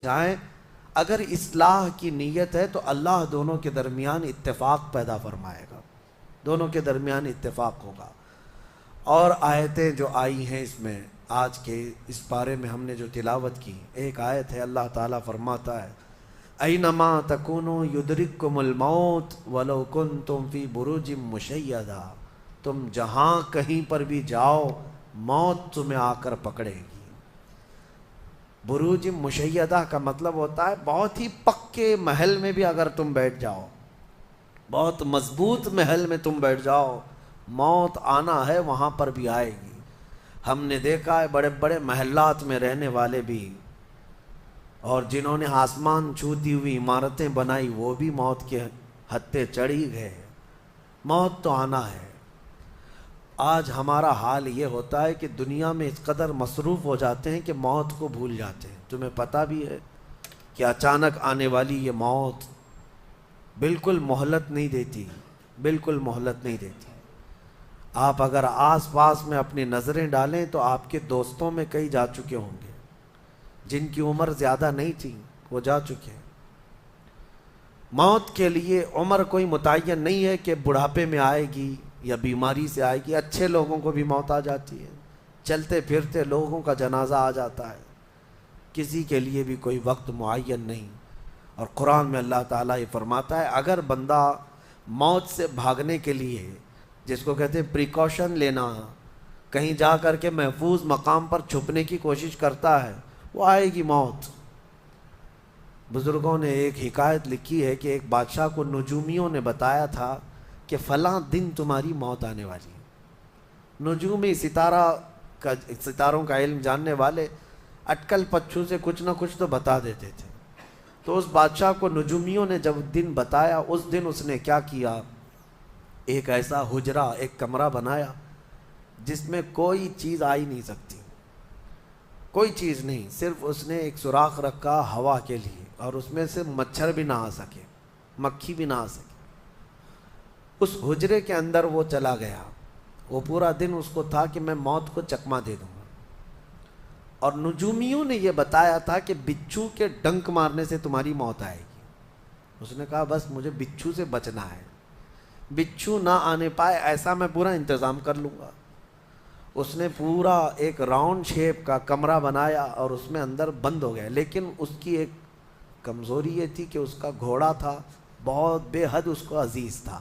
جائیں، اگر اصلاح کی نیت ہے تو اللہ دونوں کے درمیان اتفاق پیدا فرمائے گا، دونوں کے درمیان اتفاق ہوگا۔ اور آیتیں جو آئی ہیں اس میں، آج کے اس پارے میں ہم نے جو تلاوت کی، ایک آیت ہے اللہ تعالیٰ فرماتا ہے اینما تکونوا یدرککم الموت ولو کنتم فی بروج مشیدہ، تم جہاں کہیں پر بھی جاؤ موت تمہیں آ کر پکڑے گی۔ بروج مشیدہ کا مطلب ہوتا ہے بہت ہی پکے محل میں بھی اگر تم بیٹھ جاؤ، بہت مضبوط محل میں تم بیٹھ جاؤ، موت آنا ہے وہاں پر بھی آئے گی۔ ہم نے دیکھا ہے بڑے بڑے محلات میں رہنے والے بھی، اور جنہوں نے آسمان چھوتی ہوئی عمارتیں بنائی وہ بھی موت کے ہتھے چڑھی گئے۔ موت تو آنا ہے۔ آج ہمارا حال یہ ہوتا ہے کہ دنیا میں اس قدر مصروف ہو جاتے ہیں کہ موت کو بھول جاتے ہیں۔ تمہیں پتہ بھی ہے کہ اچانک آنے والی یہ موت بالکل مہلت نہیں دیتی، بالکل مہلت نہیں دیتی۔ آپ اگر آس پاس میں اپنی نظریں ڈالیں تو آپ کے دوستوں میں کئی جا چکے ہوں گے، جن کی عمر زیادہ نہیں تھی وہ جا چکے۔ موت کے لیے عمر کوئی متعین نہیں ہے کہ بڑھاپے میں آئے گی یا بیماری سے آئے گی۔ اچھے لوگوں کو بھی موت آ جاتی ہے، چلتے پھرتے لوگوں کا جنازہ آ جاتا ہے، کسی کے لیے بھی کوئی وقت معین نہیں۔ اور قرآن میں اللہ تعالیٰ یہ فرماتا ہے اگر بندہ موت سے بھاگنے کے لیے، جس کو کہتے ہیں پریکاشن لینا، کہیں جا کر کے محفوظ مقام پر چھپنے کی کوشش کرتا ہے، وہ آئے گی موت۔ بزرگوں نے ایک حکایت لکھی ہے کہ ایک بادشاہ کو نجومیوں نے بتایا تھا کہ فلاں دن تمہاری موت آنے والی ہے۔ نجومی ستاروں کا علم جاننے والے اٹکل پچھو سے کچھ نہ کچھ تو بتا دیتے تھے۔ تو اس بادشاہ کو نجومیوں نے جب دن بتایا، اس دن اس نے کیا کیا، ایک ایسا حجرہ، ایک کمرہ بنایا جس میں کوئی چیز آ ہی نہیں سکتی، کوئی چیز نہیں، صرف اس نے ایک سوراخ رکھا ہوا کے لیے، اور اس میں سے مچھر بھی نہ آ سکے، مکھی بھی نہ آ سکے۔ اس حجرے کے اندر وہ چلا گیا، وہ پورا دن اس کو تھا کہ میں موت کو چکما دے دوں گا۔ اور نجومیوں نے یہ بتایا تھا کہ بچھو کے ڈنک مارنے سے تمہاری موت آئے گی۔ اس نے کہا بس مجھے بچھو سے بچنا ہے، بچھو نہ آنے پائے ایسا میں پورا انتظام کر لوں گا۔ اس نے پورا ایک راؤنڈ شیپ کا کمرہ بنایا اور اس میں اندر بند ہو گیا، لیکن اس کی ایک کمزوری یہ تھی کہ اس کا گھوڑا تھا، بہت بے حد اس کو عزیز تھا،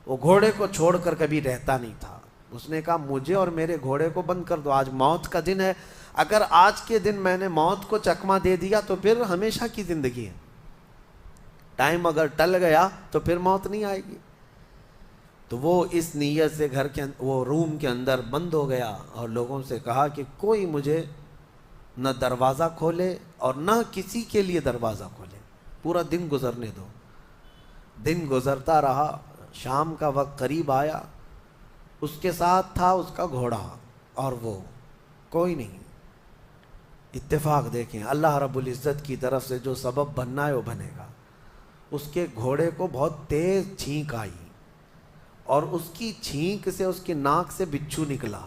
وہ گھوڑے کو چھوڑ کر کبھی رہتا نہیں تھا۔ اس نے کہا مجھے اور میرے گھوڑے کو بند کر دو، آج موت کا دن ہے، اگر آج کے دن میں نے موت کو چکما دے دیا تو پھر ہمیشہ کی زندگی ہے، ٹائم اگر ٹل گیا تو پھر موت نہیں آئے گی۔ تو وہ اس نیت سے وہ روم کے اندر بند ہو گیا اور لوگوں سے کہا کہ کوئی مجھے نہ دروازہ کھولے اور نہ کسی کے لیے دروازہ کھولے، پورا دن گزرنے دو۔ دن گزرتا رہا، شام کا وقت قریب آیا، اس کے ساتھ تھا اس کا گھوڑا اور وہ کوئی نہیں۔ اتفاق دیکھیں، اللہ رب العزت کی طرف سے جو سبب بننا ہے وہ بنے گا۔ اس کے گھوڑے کو بہت تیز چھینک آئی اور اس کی چھینک سے، اس کی ناک سے بچھو نکلا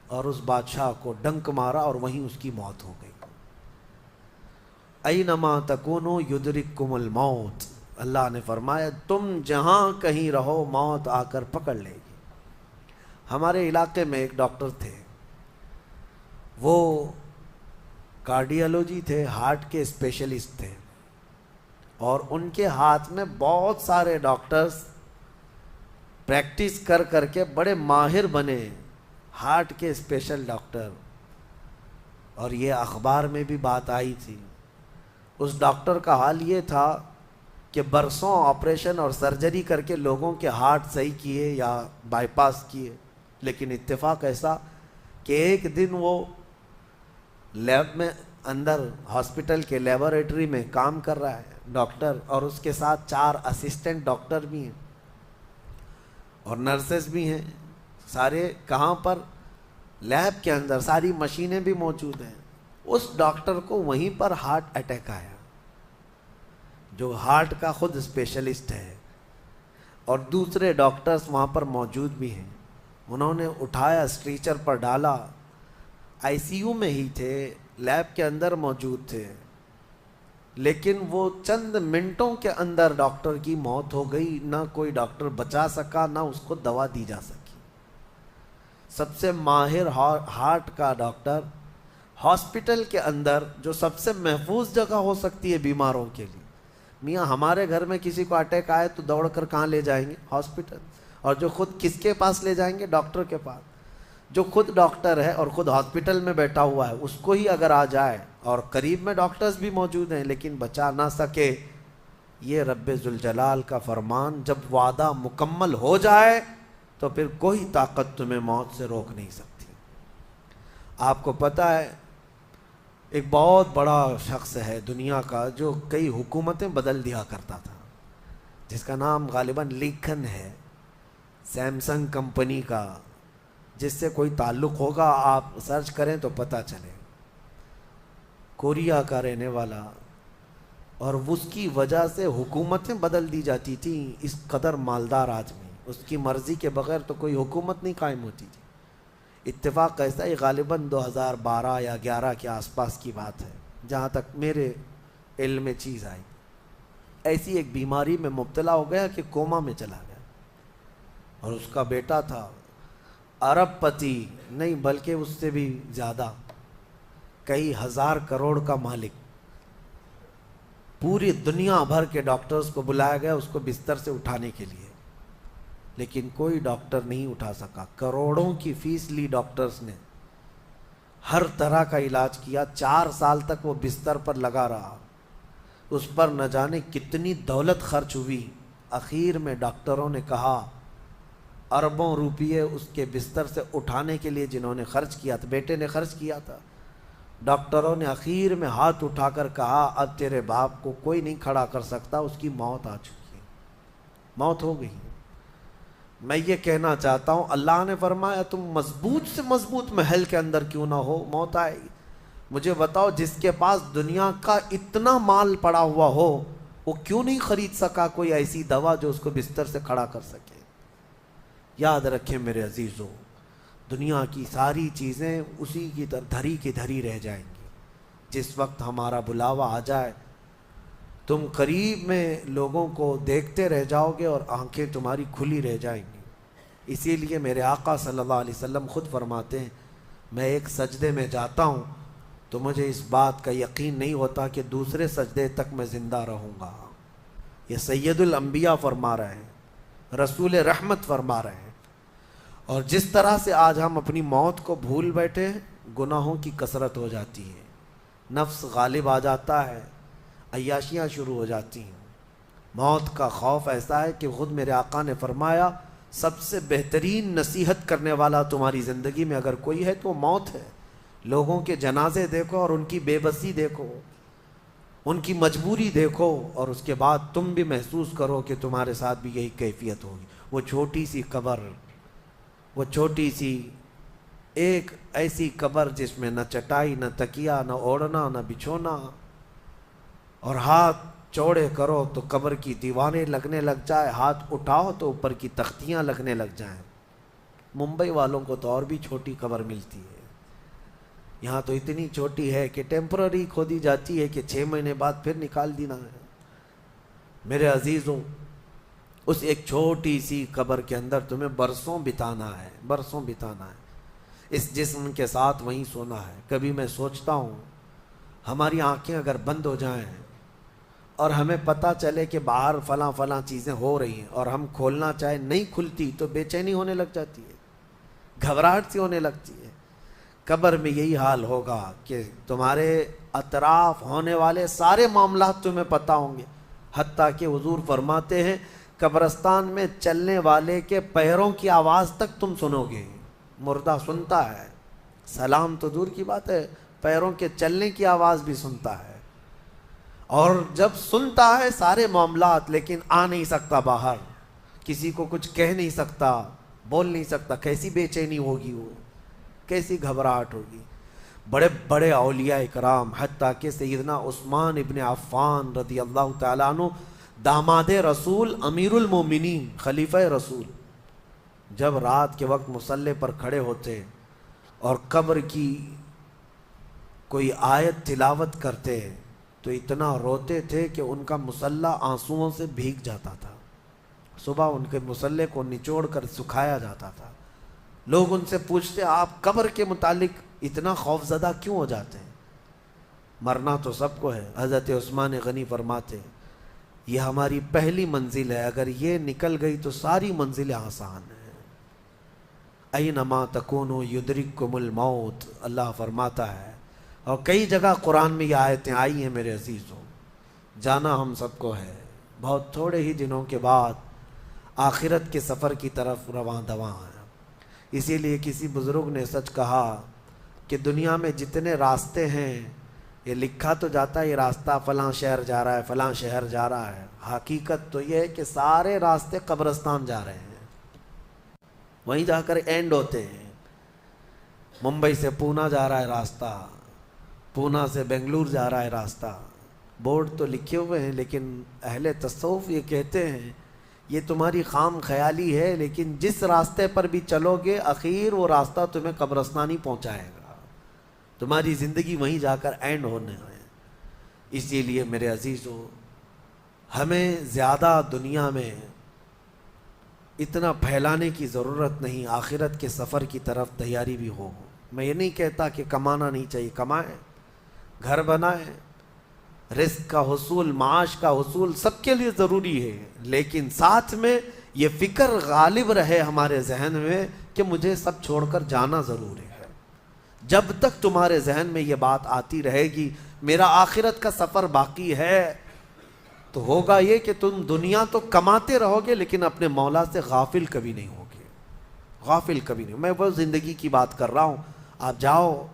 اور اس بادشاہ کو ڈنک مارا اور وہیں اس کی موت ہو گئی۔ اینما تکونوا یدرککم الموت، اللہ نے فرمایا تم جہاں کہیں رہو موت آ کر پکڑ لے گی۔ ہمارے علاقے میں ایک ڈاکٹر تھے، وہ کارڈیالوجی تھے، ہارٹ کے اسپیشلسٹ تھے، اور ان کے ہاتھ میں بہت سارے ڈاکٹرز پریکٹس کر کر کے بڑے ماہر بنے، ہارٹ کے اسپیشل ڈاکٹر۔ اور یہ اخبار میں بھی بات آئی تھی۔ اس ڈاکٹر کا حال یہ تھا کہ برسوں آپریشن اور سرجری کر کے لوگوں کے ہارٹ صحیح کیے یا بائی پاس کیے، لیکن اتفاق ایسا کہ ایک دن وہ لیب میں اندر ہاسپٹل کے لیبارٹری میں کام کر رہا ہے ڈاکٹر، اور اس کے ساتھ 4 اسسٹنٹ ڈاکٹر بھی ہیں اور نرسز بھی ہیں، سارے کہاں پر، لیب کے اندر، ساری مشینیں بھی موجود ہیں۔ اس ڈاکٹر کو وہیں پر ہارٹ اٹیک آیا، جو ہارٹ کا خود اسپیشلسٹ ہے، اور دوسرے ڈاکٹرز وہاں پر موجود بھی ہیں۔ انہوں نے اٹھایا، اسٹریچر پر ڈالا، آئی سی یو میں ہی تھے، لیب کے اندر موجود تھے، لیکن وہ چند منٹوں کے اندر ڈاکٹر کی موت ہو گئی، نہ کوئی ڈاکٹر بچا سکا، نہ اس کو دوا دی جا سکی۔ سب سے ماہر ہارٹ کا ڈاکٹر ہاسپٹل کے اندر، جو سب سے محفوظ جگہ ہو سکتی ہے بیماروں کے لیے، میاں ہمارے گھر میں کسی کو اٹیک آئے تو دوڑ کر کہاں لے جائیں گے؟ ہاسپٹل۔ اور جو خود کس کے پاس لے جائیں گے؟ ڈاکٹر کے پاس۔ جو خود ڈاکٹر ہے اور خود ہاسپٹل میں بیٹھا ہوا ہے، اس کو ہی اگر آ جائے، اور قریب میں ڈاکٹرز بھی موجود ہیں لیکن بچا نہ سکے، یہ رب ذوالجلال کا فرمان، جب وعدہ مکمل ہو جائے تو پھر کوئی طاقت تمہیں موت سے روک نہیں سکتی۔ آپ کو پتہ ہے ایک بہت بڑا شخص ہے دنیا کا جو کئی حکومتیں بدل دیا کرتا تھا، جس کا نام غالباً لنکن ہے، سیمسنگ کمپنی کا، جس سے کوئی تعلق ہوگا آپ سرچ کریں تو پتہ چلے، کوریا کا رہنے والا، اور اس کی وجہ سے حکومتیں بدل دی جاتی تھیں۔ اس قدر مالدار آدمی، اس کی مرضی کے بغیر تو کوئی حکومت نہیں قائم ہوتی تھی۔ اتفاق ایسا ہی غالباً 2012 یا 11 کے آس پاس کی بات ہے، جہاں تک میرے علم میں چیز آئی، ایسی ایک بیماری میں مبتلا ہو گیا کہ کوما میں چلا گیا، اور اس کا بیٹا تھا ارب پتی، نہیں بلکہ اس سے بھی زیادہ، کئی ہزار کروڑ کا مالک۔ پوری دنیا بھر کے ڈاکٹرز کو بلایا گیا اس کو بستر سے اٹھانے کے لیے، لیکن کوئی ڈاکٹر نہیں اٹھا سکا۔ کروڑوں کی فیس لی ڈاکٹرز نے، ہر طرح کا علاج کیا، 4 سال تک وہ بستر پر لگا رہا، اس پر نہ جانے کتنی دولت خرچ ہوئی۔ اخیر میں ڈاکٹروں نے کہا، اربوں روپیے اس کے بستر سے اٹھانے کے لیے جنہوں نے خرچ کیا تھا، بیٹے نے خرچ کیا تھا، ڈاکٹروں نے اخیر میں ہاتھ اٹھا کر کہا، اب تیرے باپ کو کوئی نہیں کھڑا کر سکتا، اس کی موت آ چکی ہے، موت ہو گئی۔ میں یہ کہنا چاہتا ہوں، اللہ نے فرمایا تم مضبوط سے مضبوط محل کے اندر کیوں نہ ہو، موت آئے گی۔ مجھے بتاؤ، جس کے پاس دنیا کا اتنا مال پڑا ہوا ہو، وہ کیوں نہیں خرید سکا کوئی ایسی دوا جو اس کو بستر سے کھڑا کر سکے؟ یاد رکھیں میرے عزیزوں، دنیا کی ساری چیزیں اسی کی دھری کی دھری رہ جائیں گی۔ جس وقت ہمارا بلاوا آ جائے، تم قریب میں لوگوں کو دیکھتے رہ جاؤ گے اور آنکھیں تمہاری کھلی رہ جائیں گی۔ اسی لیے میرے آقا صلی اللہ علیہ وسلم خود فرماتے ہیں، میں ایک سجدے میں جاتا ہوں تو مجھے اس بات کا یقین نہیں ہوتا کہ دوسرے سجدے تک میں زندہ رہوں گا۔ یہ سید الانبیاء فرما رہے ہیں، رسول رحمت فرما رہے ہیں۔ اور جس طرح سے آج ہم اپنی موت کو بھول بیٹھے ہیں، گناہوں کی کثرت ہو جاتی ہے، نفس غالب آ جاتا ہے، عیاشیاں شروع ہو جاتی ہیں، موت کا خوف ایسا ہے کہ خود میرے آقا نے فرمایا، سب سے بہترین نصیحت کرنے والا تمہاری زندگی میں اگر کوئی ہے تو وہ موت ہے۔ لوگوں کے جنازے دیکھو اور ان کی بے بسی دیکھو، ان کی مجبوری دیکھو، اور اس کے بعد تم بھی محسوس کرو کہ تمہارے ساتھ بھی یہی کیفیت ہوگی۔ وہ چھوٹی سی قبر، وہ چھوٹی سی ایک ایسی قبر جس میں نہ چٹائی، نہ تکیا، نہ اوڑھنا، نہ بچھونا، اور ہاتھ چوڑے کرو تو قبر کی دیواریں لگنے لگ جائے، ہاتھ اٹھاؤ تو اوپر کی تختیاں لگنے لگ جائیں۔ ممبئی والوں کو تو اور بھی چھوٹی قبر ملتی ہے، یہاں تو اتنی چھوٹی ہے کہ ٹیمپرری کھودی جاتی ہے کہ 6 مہینے بعد پھر نکال دینا ہے۔ میرے عزیزوں، اس ایک چھوٹی سی قبر کے اندر تمہیں برسوں بتانا ہے، برسوں بتانا ہے، اس جسم کے ساتھ وہیں سونا ہے۔ کبھی میں سوچتا ہوں، ہماری آنکھیں اگر بند ہو جائیں اور ہمیں پتہ چلے کہ باہر فلاں فلاں چیزیں ہو رہی ہیں اور ہم کھولنا چاہے نہیں کھلتی تو بے چینی ہونے لگ جاتی ہے، گھبراہٹ سی ہونے لگتی ہے۔ قبر میں یہی حال ہوگا کہ تمہارے اطراف ہونے والے سارے معاملات تمہیں پتہ ہوں گے، حتیٰ کہ حضور فرماتے ہیں قبرستان میں چلنے والے کے پیروں کی آواز تک تم سنو گے۔ مردہ سنتا ہے، سلام تو دور کی بات ہے، پیروں کے چلنے کی آواز بھی سنتا ہے، اور جب سنتا ہے سارے معاملات، لیکن آ نہیں سکتا باہر، کسی کو کچھ کہہ نہیں سکتا، بول نہیں سکتا۔ کیسی بے چینی ہوگی، وہ کیسی گھبراہٹ ہوگی۔ بڑے بڑے اولیاء اکرام، حتیٰ کہ سیدنا عثمان ابن عفان رضی اللہ تعالیٰ عنہ، داماد رسول، امیر المومنین، خلیفہ رسول، جب رات کے وقت مصلی پر کھڑے ہوتے اور قبر کی کوئی آیت تلاوت کرتے تو اتنا روتے تھے کہ ان کا مصلی آنسوؤں سے بھیگ جاتا تھا. صبح ان کے مصلی کو نچوڑ کر سکھایا جاتا تھا. لوگ ان سے پوچھتے آپ قبر کے متعلق اتنا خوف زدہ کیوں ہو جاتے ہیں؟ مرنا تو سب کو ہے. حضرت عثمان غنی فرماتے یہ ہماری پہلی منزل ہے، اگر یہ نکل گئی تو ساری منزلیں آسان ہیں. اینما تکونوا یدرککم الموت، اللہ فرماتا ہے. اور کئی جگہ قرآن میں یہ آیتیں آئی ہیں میرے عزیزوں. جانا ہم سب کو ہے، بہت تھوڑے ہی دنوں کے بعد آخرت کے سفر کی طرف رواں دواں ہے. اسی لیے کسی بزرگ نے سچ کہا کہ دنیا میں جتنے راستے ہیں یہ لکھا تو جاتا ہے یہ راستہ فلاں شہر جا رہا ہے، فلاں شہر جا رہا ہے. حقیقت تو یہ ہے کہ سارے راستے قبرستان جا رہے ہیں، وہیں جا کر اینڈ ہوتے ہیں. ممبئی سے پونا جا رہا ہے راستہ، پونا سے بنگلور جا رہا ہے راستہ. بورڈ تو لکھے ہوئے ہیں لیکن اہل تصوف یہ کہتے ہیں یہ تمہاری خام خیالی ہے، لیکن جس راستے پر بھی چلو گے اخیر وہ راستہ تمہیں قبرستان ہی پہنچائے گا. تمہاری زندگی وہیں جا کر اینڈ ہونے ہے. اسی لیے میرے عزیزو ہمیں زیادہ دنیا میں اتنا پھیلانے کی ضرورت نہیں. آخرت کے سفر کی طرف تیاری بھی ہو. میں یہ نہیں کہتا کہ کمانا نہیں چاہیے، کمائیں، گھر بنائیں، رزق کا حصول، معاش کا حصول سب کے لیے ضروری ہے، لیکن ساتھ میں یہ فکر غالب رہے ہمارے ذہن میں کہ مجھے سب چھوڑ کر جانا ضروری ہے. جب تک تمہارے ذہن میں یہ بات آتی رہے گی میرا آخرت کا سفر باقی ہے، تو ہوگا یہ کہ تم دنیا تو کماتے رہو گے لیکن اپنے مولا سے غافل کبھی نہیں ہوگے. غافل کبھی نہیں. میں وہ زندگی کی بات کر رہا ہوں. آپ جاؤ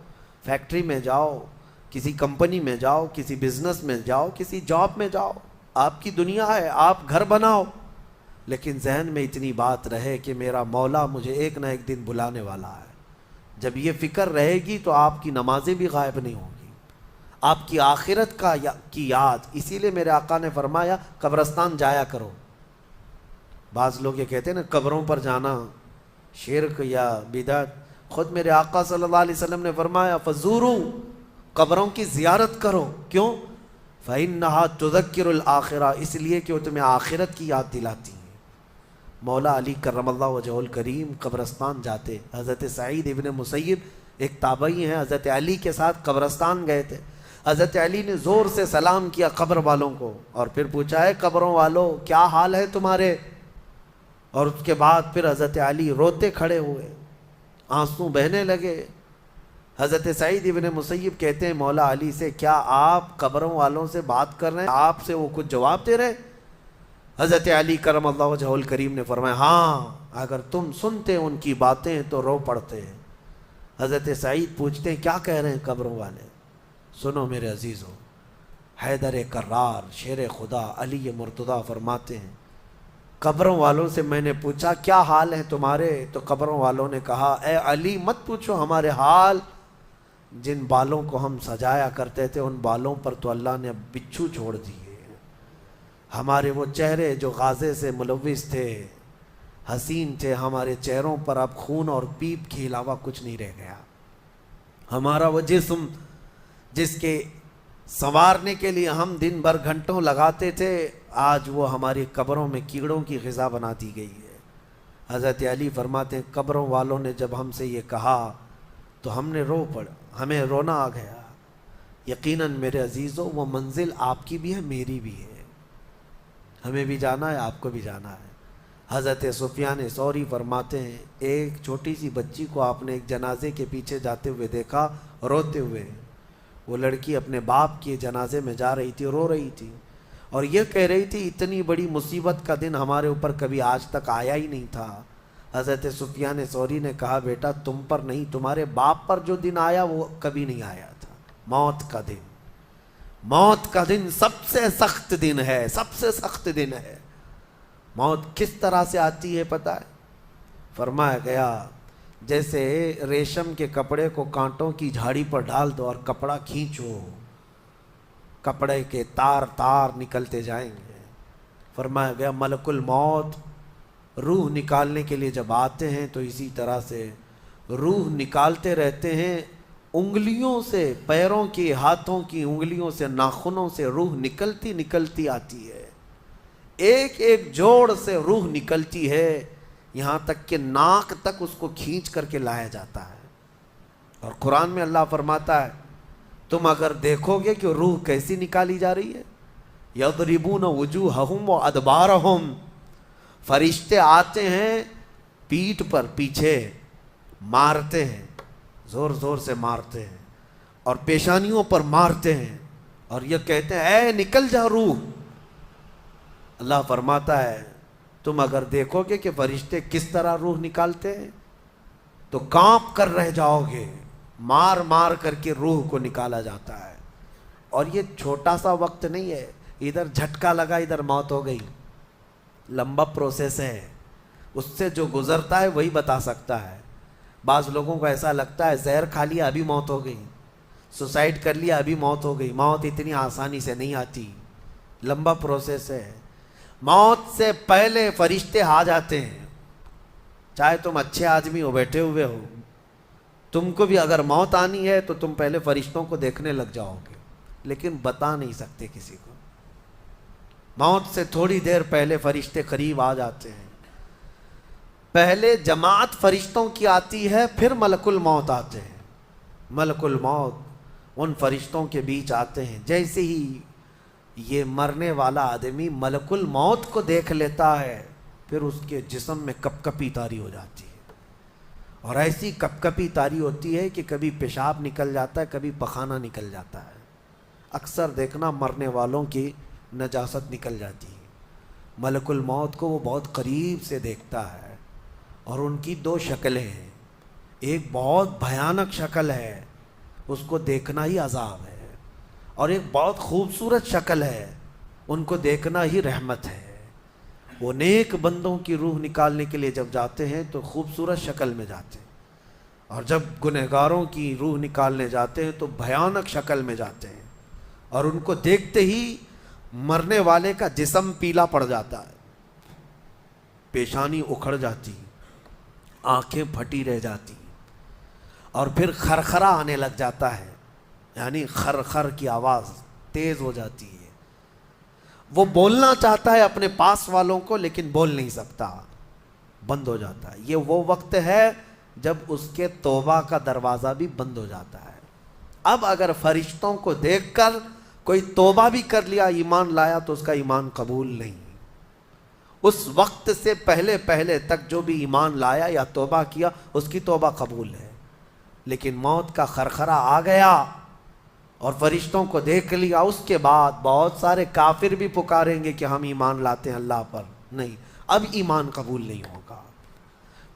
فیکٹری میں جاؤ، کسی کمپنی میں جاؤ، کسی بزنس میں جاؤ، کسی جاب میں جاؤ، آپ کی دنیا ہے، آپ گھر بناؤ، لیکن ذہن میں اتنی بات رہے کہ میرا مولا مجھے ایک نہ ایک دن بلانے والا ہے. جب یہ فکر رہے گی تو آپ کی نمازیں بھی غائب نہیں ہوں گی، آپ کی آخرت کی یاد. اسی لیے میرے آقا نے فرمایا قبرستان جایا کرو. بعض لوگ یہ کہتے ہیں نا قبروں پر جانا شرک یا بدعت. خود میرے آقا صلی اللہ علیہ وسلم نے فرمایا فزوروا، قبروں کی زیارت کرو. کیوں؟ فإنها تذکر الآخرہ، اس لیے کہ وہ تمہیں آخرت کی یاد دلاتی ہیں. مولا علی کرم اللہ وجہہ الکریم قبرستان جاتے. حضرت سعید ابن مسیب ایک تابعی ہیں، حضرت علی کے ساتھ قبرستان گئے تھے. حضرت علی نے زور سے سلام کیا قبر والوں کو اور پھر پوچھا ہے قبروں والوں کیا حال ہے تمہارے؟ اور اس کے بعد پھر حضرت علی روتے کھڑے ہوئے، آنسو بہنے لگے. حضرت سعید ابن مسیب کہتے ہیں مولا علی سے کیا آپ قبروں والوں سے بات کر رہے ہیں؟ آپ سے وہ کچھ جواب دے رہے ہیں؟ حضرت علی کرم اللہ وجہہ الکریم نے فرمایا ہاں، اگر تم سنتے ان کی باتیں تو رو پڑتے. حضرت سعید پوچھتے ہیں کیا کہہ رہے ہیں قبروں والے؟ سنو میرے عزیزو، حیدر کرار شیر خدا علی مرتضیٰ فرماتے ہیں قبروں والوں سے میں نے پوچھا کیا حال ہے تمہارے؟ تو قبروں والوں نے کہا اے علی مت پوچھو ہمارے حال، جن بالوں کو ہم سجایا کرتے تھے ان بالوں پر تو اللہ نے بچھو چھوڑ دیے. ہمارے وہ چہرے جو غازے سے ملوث تھے، حسین تھے، ہمارے چہروں پر اب خون اور پیپ کے علاوہ کچھ نہیں رہ گیا. ہمارا وہ جسم جس کے سنوارنے کے لیے ہم دن بھر گھنٹوں لگاتے تھے، آج وہ ہماری قبروں میں کیڑوں کی غذا بنا دی گئی ہے. حضرت علی فرماتے ہیں قبروں والوں نے جب ہم سے یہ کہا تو ہم نے رو پڑا، ہمیں رونا آ گیا. یقیناً میرے عزیزو وہ منزل آپ کی بھی ہے میری بھی ہے، ہمیں بھی جانا ہے، آپ کو بھی جانا ہے. حضرت سفیان ثوری فرماتے ہیں ایک چھوٹی سی بچی کو آپ نے ایک جنازے کے پیچھے جاتے ہوئے دیکھا روتے ہوئے. وہ لڑکی اپنے باپ کے جنازے میں جا رہی تھی، رو رہی تھی اور یہ کہہ رہی تھی اتنی بڑی مصیبت کا دن ہمارے اوپر کبھی آج تک آیا ہی نہیں تھا. حضرت سفیان ثوری نے کہا بیٹا تم پر نہیں، تمہارے باپ پر جو دن آیا وہ کبھی نہیں آیا تھا. موت کا دن، موت کا دن سب سے سخت دن ہے، سب سے سخت دن ہے. موت کس طرح سے آتی ہے پتہ ہے؟ فرمایا گیا جیسے ریشم کے کپڑے کو کانٹوں کی جھاڑی پر ڈال دو اور کپڑا کھینچو، کپڑے کے تار تار نکلتے جائیں گے. فرمایا گیا ملک الموت روح نکالنے کے لیے جب آتے ہیں تو اسی طرح سے روح نکالتے رہتے ہیں انگلیوں سے، پیروں کی، ہاتھوں کی انگلیوں سے، ناخنوں سے روح نکلتی نکلتی آتی ہے، ایک ایک جوڑ سے روح نکلتی ہے، یہاں تک کہ ناک تک اس کو کھینچ کر کے لایا جاتا ہے۔ اور قرآن میں اللہ فرماتا ہے تم اگر دیکھو گے کہ روح کیسی نکالی جا رہی ہے، یضربون وجوہہم وادبارہم، فرشتے آتے ہیں پیٹھ پر، پیچھے مارتے ہیں، زور زور سے مارتے ہیں، اور پیشانیوں پر مارتے ہیں، اور یہ کہتے ہیں اے نکل جا روح۔ اللہ فرماتا ہے تم اگر دیکھو گے کہ فرشتے کس طرح روح نکالتے ہیں تو کانپ کر رہ جاؤ گے، مار مار کر کے روح کو نکالا جاتا ہے۔ اور یہ چھوٹا سا وقت نہیں ہے، ادھر جھٹکا لگا ادھر موت ہو گئی، لمبا پروسیس ہے، اس سے جو گزرتا ہے وہی بتا سکتا ہے۔ بعض لوگوں کو ایسا لگتا ہے زہر کھا لیا ابھی موت ہو گئی، سوسائڈ کر لیا ابھی موت ہو گئی۔ موت اتنی آسانی سے نہیں آتی، لمبا پروسیس ہے۔ موت سے پہلے فرشتے آ جاتے ہیں، چاہے تم اچھے آدمی ہو، بیٹھے ہوئے ہو، تم کو بھی اگر موت آنی ہے تو تم پہلے فرشتوں کو دیکھنے لگ جاؤ گے، لیکن بتا نہیں سکتے کسی کو۔ موت سے تھوڑی دیر پہلے فرشتے قریب آ جاتے ہیں، پہلے جماعت فرشتوں کی آتی ہے، پھر ملک الموت آتے ہیں۔ ملک الموت ان فرشتوں کے بیچ آتے ہیں، جیسے ہی یہ مرنے والا آدمی ملک الموت کو دیکھ لیتا ہے پھر اس کے جسم میں کپ کپی طاری ہو جاتی ہے، اور ایسی کپ کپی طاری ہوتی ہے کہ کبھی پیشاب نکل جاتا ہے، کبھی پخانہ نکل جاتا ہے۔ اکثر دیکھنا مرنے والوں کی نجاست نکل جاتی ہے، ملک الموت کو وہ بہت قریب سے دیکھتا ہے، اور ان کی دو شکلیں ہیں، ایک بہت بھیانک شکل ہے، اس کو دیکھنا ہی عذاب ہے، اور ایک بہت خوبصورت شکل ہے، ان کو دیکھنا ہی رحمت ہے۔ وہ نیک بندوں کی روح نکالنے کے لیے جب جاتے ہیں تو خوبصورت شکل میں جاتے ہیں، اور جب گنہگاروں کی روح نکالنے جاتے ہیں تو بھیانک شکل میں جاتے ہیں، اور ان کو دیکھتے ہی مرنے والے کا جسم پیلا پڑ جاتا ہے، پیشانی اکھڑ جاتی، آنکھیں پھٹی رہ جاتی، اور پھر خرخرا آنے لگ جاتا ہے، یعنی خرخر کی آواز تیز ہو جاتی ہے۔ وہ بولنا چاہتا ہے اپنے پاس والوں کو لیکن بول نہیں سکتا، بند ہو جاتا ہے۔ یہ وہ وقت ہے جب اس کے توبہ کا دروازہ بھی بند ہو جاتا ہے۔ اب اگر فرشتوں کو دیکھ کر کوئی توبہ بھی کر لیا، ایمان لایا، تو اس کا ایمان قبول نہیں۔ اس وقت سے پہلے پہلے تک جو بھی ایمان لایا یا توبہ کیا اس کی توبہ قبول ہے، لیکن موت کا خرخرہ آ گیا اور فرشتوں کو دیکھ لیا، اس کے بعد بہت سارے کافر بھی پکاریں گے کہ ہم ایمان لاتے ہیں اللہ پر، نہیں، اب ایمان قبول نہیں ہوگا۔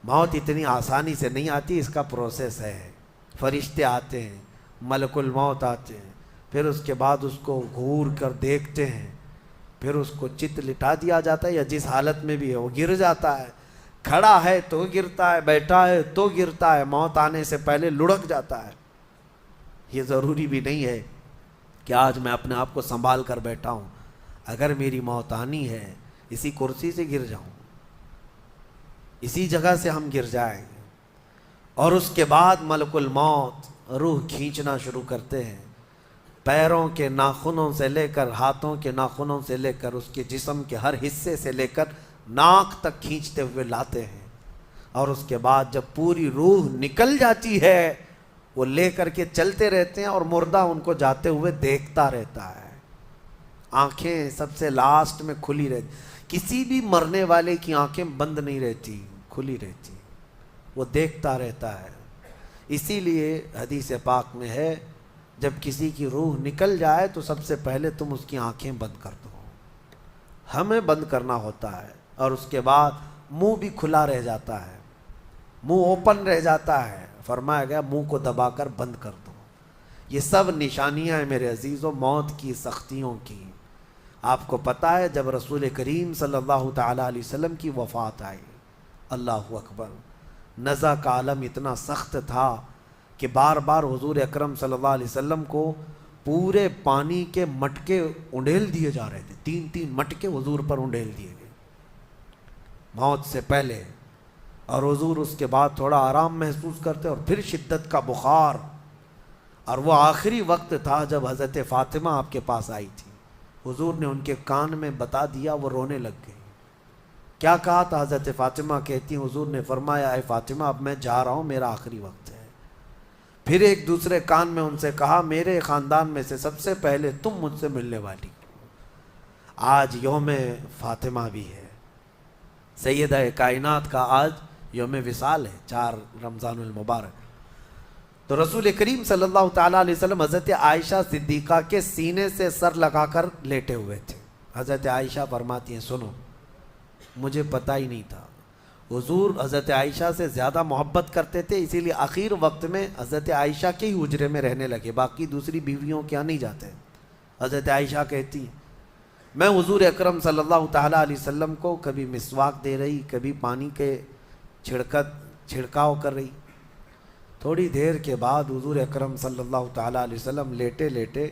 موت اتنی آسانی سے نہیں آتی، اس کا پروسیس ہے۔ فرشتے آتے ہیں، ملک الموت آتے ہیں، پھر اس کے بعد اس کو گھور کر دیکھتے ہیں، پھر اس کو چت لٹا دیا جاتا ہے، یا جس حالت میں بھی ہے وہ گر جاتا ہے، کھڑا ہے تو گرتا ہے، بیٹھا ہے تو گرتا ہے، موت آنے سے پہلے لڑک جاتا ہے۔ یہ ضروری بھی نہیں ہے کہ آج میں اپنے آپ کو سنبھال کر بیٹھا ہوں، اگر میری موت آنی ہے اسی کرسی سے گر جاؤں، اسی جگہ سے ہم گر جائیں گے۔ اور اس کے بعد ملک الموت روح کھینچنا شروع کرتے ہیں، پیروں کے ناخنوں سے لے کر، ہاتھوں کے ناخنوں سے لے کر، اس کے جسم کے ہر حصے سے لے کر ناک تک کھینچتے ہوئے لاتے ہیں، اور اس کے بعد جب پوری روح نکل جاتی ہے وہ لے کر کے چلتے رہتے ہیں، اور مردہ ان کو جاتے ہوئے دیکھتا رہتا ہے، آنکھیں سب سے لاسٹ میں کھلی رہتی۔ کسی بھی مرنے والے کی آنکھیں بند نہیں رہتی، کھلی رہتی، وہ دیکھتا رہتا ہے۔ اسی لیے حدیث پاک میں ہے جب کسی کی روح نکل جائے تو سب سے پہلے تم اس کی آنکھیں بند کر دو، ہمیں بند کرنا ہوتا ہے، اور اس کے بعد منہ بھی کھلا رہ جاتا ہے، منہ اوپن رہ جاتا ہے، فرمایا گیا منہ کو دبا کر بند کر دو۔ یہ سب نشانیاں ہیں میرے عزیزوں موت کی سختیوں کی۔ آپ کو پتہ ہے جب رسول کریم صلی اللہ تعالیٰ علیہ وسلم کی وفات آئی، اللہ اکبر، نزع کا عالم اتنا سخت تھا کہ بار بار حضور اکرم صلی اللہ علیہ وسلم کو پورے پانی کے مٹکے انڈیل دیے جا رہے تھے، 3 مٹکے حضور پر انڈیل دیے گئے موت سے پہلے، اور حضور اس کے بعد تھوڑا آرام محسوس کرتے اور پھر شدت کا بخار، اور وہ آخری وقت تھا جب حضرت فاطمہ آپ کے پاس آئی تھی. حضور نے ان کے کان میں بتا دیا, وہ رونے لگ گئی. کیا کہا تھا؟ حضرت فاطمہ کہتی ہیں حضور نے فرمایا اے فاطمہ اب میں جا رہا ہوں, میرا آخری وقت ہے. پھر ایک دوسرے کان میں ان سے کہا میرے خاندان میں سے سب سے پہلے تم مجھ سے ملنے والی. آج یوم فاطمہ بھی ہے, سیدہ کائنات کا آج یوم وصال ہے, 4 رمضان المبارک. تو رسول کریم صلی اللہ تعالیٰ علیہ وسلم حضرت عائشہ صدیقہ کے سینے سے سر لگا کر لیٹے ہوئے تھے. حضرت عائشہ فرماتی ہیں سنو, مجھے پتہ ہی نہیں تھا. حضور حضرت عائشہ سے زیادہ محبت کرتے تھے, اسی لیے آخر وقت میں حضرت عائشہ کے ہی حجرے میں رہنے لگے, باقی دوسری بیویوں کیا نہیں جاتے. حضرت عائشہ کہتی ہیں میں حضور اکرم صلی اللہ تعالیٰ علیہ وسلم کو کبھی مسواک دے رہی, کبھی پانی کے چھڑکاؤ کر رہی. تھوڑی دیر کے بعد حضور اکرم صلی اللہ تعالیٰ علیہ وسلم لیٹے لیٹے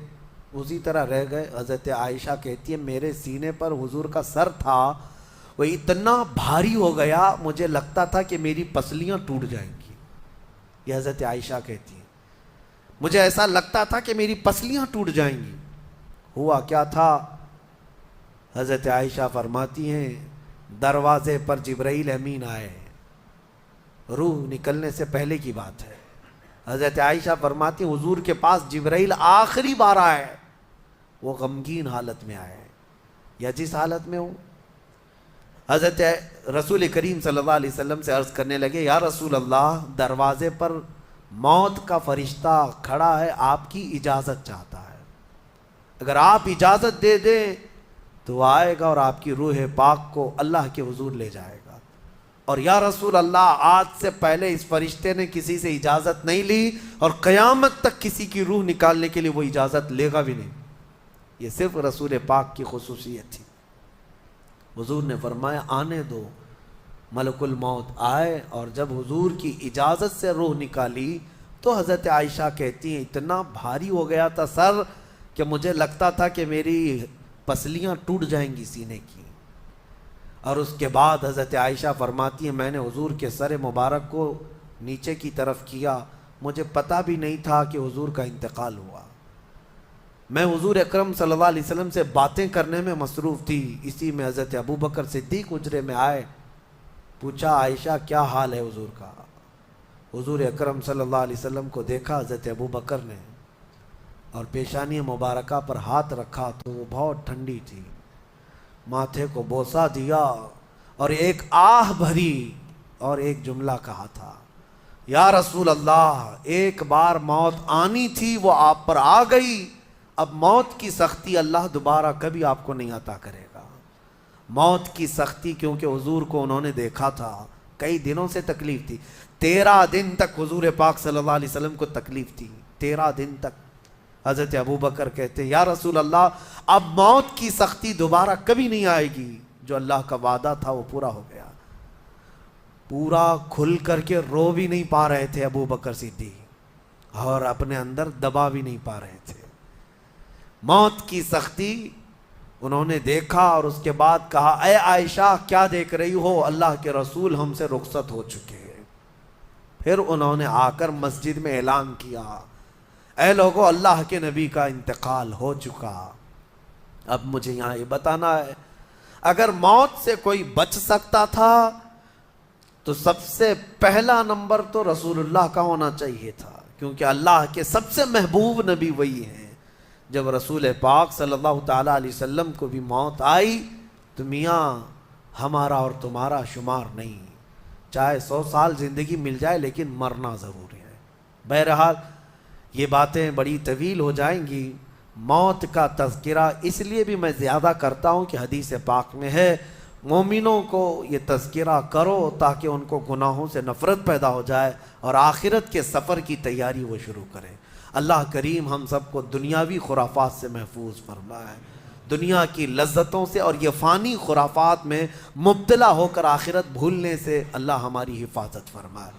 اسی طرح رہ گئے. حضرت عائشہ کہتی ہے میرے سینے پر حضور کا سر تھا, وہ اتنا بھاری ہو گیا مجھے لگتا تھا کہ میری پسلیاں ٹوٹ جائیں گی. یہ حضرت عائشہ کہتی ہیں مجھے ایسا لگتا تھا کہ میری پسلیاں ٹوٹ جائیں گی. ہوا کیا تھا؟ حضرت عائشہ فرماتی ہیں دروازے پر جبرائیل امین آئے, روح نکلنے سے پہلے کی بات ہے. حضرت عائشہ فرماتی ہیں حضور کے پاس جبرائیل آخری بار آئے, وہ غمگین حالت میں آئے یا جس حالت میں ہوں. حضرت رسول کریم صلی اللہ علیہ وسلم سے عرض کرنے لگے یا رسول اللہ دروازے پر موت کا فرشتہ کھڑا ہے, آپ کی اجازت چاہتا ہے, اگر آپ اجازت دے دیں تو وہ آئے گا اور آپ کی روح پاک کو اللہ کے حضور لے جائے گا. اور یا رسول اللہ آج سے پہلے اس فرشتے نے کسی سے اجازت نہیں لی اور قیامت تک کسی کی روح نکالنے کے لیے وہ اجازت لے گا بھی نہیں. یہ صرف رسول پاک کی خصوصیت تھی. حضور نے فرمایا آنے دو. ملک الموت آئے اور جب حضور کی اجازت سے روح نکالی تو حضرت عائشہ کہتی ہیں اتنا بھاری ہو گیا تھا سر کہ مجھے لگتا تھا کہ میری پسلیاں ٹوٹ جائیں گی سینے کی. اور اس کے بعد حضرت عائشہ فرماتی ہیں میں نے حضور کے سر مبارک کو نیچے کی طرف کیا, مجھے پتہ بھی نہیں تھا کہ حضور کا انتقال ہوا. میں حضور اکرم صلی اللہ علیہ وسلم سے باتیں کرنے میں مصروف تھی, اسی میں حضرت ابو بکر صدیق حجرے میں آئے, پوچھا عائشہ کیا حال ہے حضور کا. حضور اکرم صلی اللہ علیہ وسلم کو دیکھا حضرت ابو بکر نے اور پیشانی مبارکہ پر ہاتھ رکھا تو وہ بہت ٹھنڈی تھی, ماتھے کو بوسہ دیا اور ایک آہ بھری اور ایک جملہ کہا تھا یا رسول اللہ ایک بار موت آنی تھی وہ آپ پر آ گئی, اب موت کی سختی اللہ دوبارہ کبھی آپ کو نہیں عطا کرے گا. موت کی سختی کیونکہ حضور کو انہوں نے دیکھا تھا, کئی دنوں سے تکلیف تھی, 13 دن تک حضور پاک صلی اللہ علیہ وسلم کو تکلیف تھی, 13 دن تک. حضرت ابو بکر کہتے یا رسول اللہ اب موت کی سختی دوبارہ کبھی نہیں آئے گی, جو اللہ کا وعدہ تھا وہ پورا ہو گیا. پورا کھل کر کے رو بھی نہیں پا رہے تھے ابو بکر صدیق اور اپنے اندر دبا بھی نہیں پا رہے تھے. موت کی سختی انہوں نے دیکھا اور اس کے بعد کہا اے عائشہ کیا دیکھ رہی ہو, اللہ کے رسول ہم سے رخصت ہو چکے ہیں. پھر انہوں نے آ کر مسجد میں اعلان کیا اے لوگو اللہ کے نبی کا انتقال ہو چکا. اب مجھے یہاں یہ بتانا ہے اگر موت سے کوئی بچ سکتا تھا تو سب سے پہلا نمبر تو رسول اللہ کا ہونا چاہیے تھا, کیونکہ اللہ کے سب سے محبوب نبی وہی ہیں. جب رسول پاک صلی اللہ تعالیٰ علیہ وسلم کو بھی موت آئی تو میاں ہمارا اور تمہارا شمار نہیں, چاہے 100 سال زندگی مل جائے لیکن مرنا ضروری ہے. بہرحال یہ باتیں بڑی طویل ہو جائیں گی. موت کا تذکرہ اس لیے بھی میں زیادہ کرتا ہوں کہ حدیث پاک میں ہے مومنوں کو یہ تذکرہ کرو تاکہ ان کو گناہوں سے نفرت پیدا ہو جائے اور آخرت کے سفر کی تیاری وہ شروع کریں. اللہ کریم ہم سب کو دنیاوی خرافات سے محفوظ فرمائے, دنیا کی لذتوں سے اور یہ فانی خرافات میں مبتلا ہو کر آخرت بھولنے سے اللہ ہماری حفاظت فرمائے.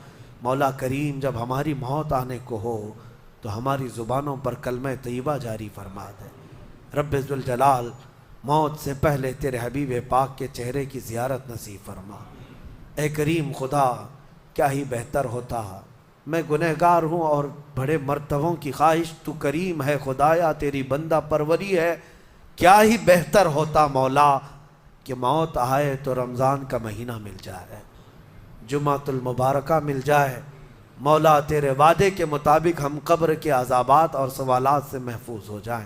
مولا کریم جب ہماری موت آنے کو ہو تو ہماری زبانوں پر کلمہ طیبہ جاری فرما دے. رب ذوالجلال موت سے پہلے تیرے حبیب پاک کے چہرے کی زیارت نصیب فرما. اے کریم خدا کیا ہی بہتر ہوتا میں گنہگار ہوں اور بڑے مرتبوں کی خواہش، تو کریم ہے خدایا تیری بندہ پروری ہے، کیا ہی بہتر ہوتا مولا کہ موت آئے تو رمضان کا مہینہ مل جائے، جمعۃ المبارکہ مل جائے، مولا تیرے وعدے کے مطابق ہم قبر کے عذابات اور سوالات سے محفوظ ہو جائیں۔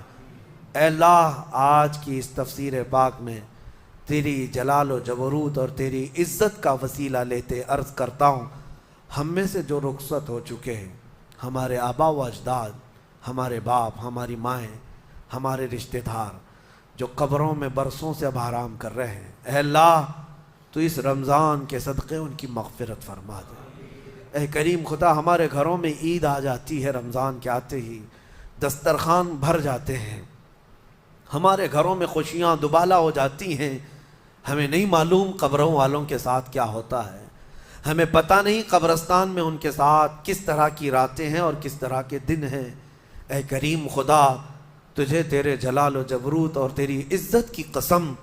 اے اللہ، آج کی اس تفسیر پاک میں تیری جلال و جبروت اور تیری عزت کا وسیلہ لیتے عرض کرتا ہوں، ہم میں سے جو رخصت ہو چکے ہیں، ہمارے آبا و اجداد، ہمارے باپ، ہماری مائیں، ہمارے رشتہ دار جو قبروں میں برسوں سے اب آرام کر رہے ہیں، اے اللہ تو اس رمضان کے صدقے ان کی مغفرت فرما دے۔ اے کریم خدا، ہمارے گھروں میں عید آ جاتی ہے، رمضان کے آتے ہی دسترخوان بھر جاتے ہیں، ہمارے گھروں میں خوشیاں دوبالا ہو جاتی ہیں، ہمیں نہیں معلوم قبروں والوں کے ساتھ کیا ہوتا ہے، ہمیں پتہ نہیں قبرستان میں ان کے ساتھ کس طرح کی راتیں ہیں اور کس طرح کے دن ہیں۔ اے کریم خدا، تجھے تیرے جلال و جبروت اور تیری عزت کی قسم،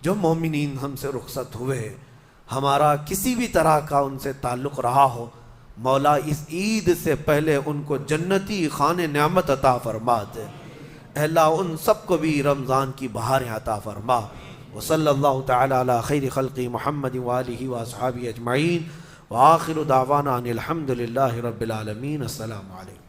جو مومنین ہم سے رخصت ہوئے، ہمارا کسی بھی طرح کا ان سے تعلق رہا ہو، مولا اس عید سے پہلے ان کو جنتی خان نعمت عطا فرما دے۔ اے اللہ ان سب کو بھی رمضان کی بہاریں عطا فرما۔ وصلی اللہ تعالی علی خیر خلقی محمد وآلہ واصحابہ اجمعین، وآخر دعوانا ان الحمد للہ رب العالمین۔ السلام علیکم۔